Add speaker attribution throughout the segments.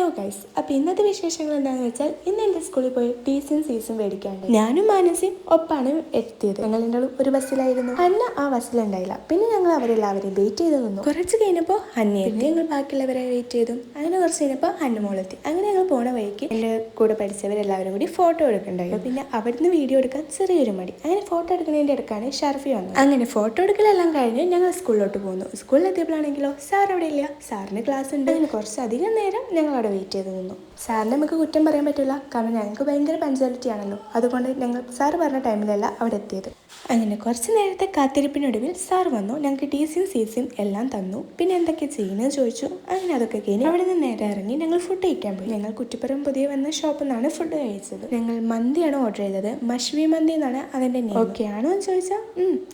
Speaker 1: Hello guys, അപ്പോൾ ഇന്നത്തെ വിശേഷങ്ങൾ എന്താണെന്ന് വെച്ചാൽ ഇന്ന് എൻ്റെ സ്കൂളിൽ പോയി ടീസിയും സീസും മേടിക്കാണ്ട് ഞാനും മാനസിയും ഒപ്പാണ് എത്തിയത്. ഞങ്ങൾ രണ്ടാളും ഒരു ബസ്സിലായിരുന്നു. അന്ന ആ ബസ്സിലുണ്ടായില്ല. പിന്നെ ഞങ്ങൾ അവരെല്ലാവരെയും വെയിറ്റ് ചെയ്ത് നിന്നു. കുറച്ച് കഴിഞ്ഞപ്പോൾ അന്നയായിരുന്നു. ഞങ്ങൾ ബാക്കിയുള്ളവരെ വെയിറ്റ് ചെയ്തു. അങ്ങനെ കുറച്ച് കഴിഞ്ഞപ്പോൾ അന്നമോളെത്തി. അങ്ങനെ ഞങ്ങൾ പോണ വഴിക്ക് എൻ്റെ കൂടെ പഠിച്ചവരെല്ലാവരും കൂടി ഫോട്ടോ എടുക്കണ്ടായിരുന്നു. പിന്നെ അവിടുന്ന് വീഡിയോ എടുക്കാൻ ചെറിയൊരു മടി. അങ്ങനെ ഫോട്ടോ എടുക്കുന്നതിൻ്റെ ഇടക്കാണ് ഷർഫി വന്നത്. അങ്ങനെ ഫോട്ടോ എടുക്കലെല്ലാം കഴിഞ്ഞ് ഞങ്ങൾ സ്കൂളിലോട്ട് പോകുന്നു. സ്കൂളിലെത്തിയപ്പോഴാണെങ്കിലോ സാർ അവിടെ ഇല്ല. സാറിന് ക്ലാസ് ഉണ്ട്. അങ്ങനെ കുറച്ചധികം നേരം ഞങ്ങൾ അവിടെ വെയിറ്റ് ചെയ്ത് നിന്നു. സാറിന് നമുക്ക് കുറ്റം പറയാൻ പറ്റില്ല, കാരണം ഞങ്ങൾക്ക് ഭയങ്കര പഞ്ച്വാലിറ്റി ആണല്ലോ. അതുകൊണ്ട് ഞങ്ങൾ സാർ പറഞ്ഞ ടൈമിലല്ല അവിടെ എത്തിയത്. അങ്ങനെ കുറച്ച് നേരത്തെ കാത്തിരിപ്പിനൊടുവിൽ സാർ വന്നു. ഞങ്ങൾക്ക് ടിസിയും സീസിയും എല്ലാം തന്നു. പിന്നെ എന്തൊക്കെ ചെയ്യുന്നത് ചോദിച്ചു. അങ്ങനെ അതൊക്കെ കഴിഞ്ഞ് അവിടെ നിന്ന് നേരെ ഇറങ്ങി ഞങ്ങൾ ഫുഡ് കഴിക്കാൻ പോയി. ഞങ്ങൾ കുറ്റിപ്പുറം പുതിയ വന്ന ഷോപ്പിൽ നിന്നാണ് ഫുഡ് കഴിച്ചത്. ഞങ്ങൾ മന്തിയാണ് ഓർഡർ ചെയ്തത്. മഷ്വി മന്തി എന്നാണ് അതിൻ്റെ നെയിം. ഓക്കെ ആണോ എന്ന് ചോദിച്ചാൽ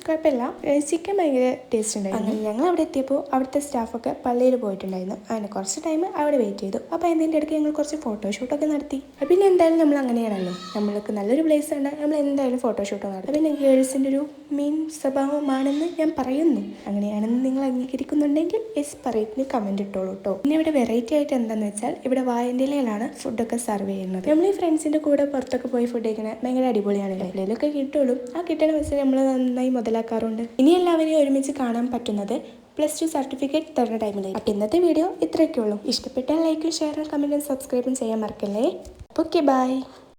Speaker 1: കുഴപ്പമില്ല, ചിക്കൻ ഭയങ്കര ടേസ്റ്റ് ഉണ്ടായിരുന്നു. അങ്ങനെ ഞങ്ങൾ അവിടെ എത്തിയപ്പോൾ അവിടുത്തെ സ്റ്റാഫൊക്കെ പള്ളിയിൽ പോയിട്ടുണ്ടായിരുന്നു. അങ്ങനെ കുറച്ച് ടൈം അവിടെ വെയിറ്റ് ചെയ്തു. അപ്പോൾ അതിൻ്റെ ഇടയ്ക്ക് ഞങ്ങൾ കുറച്ച് ഫോട്ടോഷൂട്ടൊക്കെ നടത്തി. പിന്നെ എന്തായാലും നമ്മൾ അങ്ങനെയാണല്ലോ, നമ്മൾക്ക് നല്ലൊരു പ്ലേസ് ഉണ്ട്, നമ്മൾ എന്തായാലും ഫോട്ടോഷൂട്ട് നടത്തും. പിന്നെ ഗേൾസിൻ്റെ ഒരു മെയിൻ സ്വഭാവമാണെന്ന് ഞാൻ പറയുന്നു. അങ്ങനെയാണെന്ന് നിങ്ങൾ അംഗീകരിക്കുന്നുണ്ടെങ്കിൽ യെസ് പറയത്തിന് കമൻറ്റ് ഇട്ടോളൂ കേട്ടോ. പിന്നെ ഇവിടെ വെറൈറ്റി ആയിട്ട് എന്താണെന്ന് വെച്ചാൽ ഇവിടെ വായൻ്റെലയിലാണ് ഫുഡൊക്കെ സെർവ് ചെയ്യുന്നത്. നമ്മൾ ഈ ഫ്രണ്ട്സിൻ്റെ കൂടെ പുറത്തൊക്കെ പോയി ഫുഡ് കഴിക്കണത് ഭയങ്കര അടിപൊളിയാണ്. എവിടെയൊക്കെ കിട്ടുള്ളൂ. ആ കിട്ടുന്ന പൈസ നമ്മൾ നന്നായി മുതലാക്കാറുണ്ട്. ഇനി എല്ലാവരെയും ഒരുമിച്ച് കാണാൻ പറ്റുന്നത് +2 സർട്ടിഫിക്കറ്റ് തരുന്ന ടൈമിലേക്ക്. അപ്പോൾ ഇന്നത്തെ വീഡിയോ ഇത്രയൊക്കെ ഉള്ളൂ. ഇഷ്ടപ്പെട്ടാൽ ലൈക്കും ഷെയറും കമൻറ്റും സബ്സ്ക്രൈബും ചെയ്യാൻ മറക്കല്ലേ. Okay bye.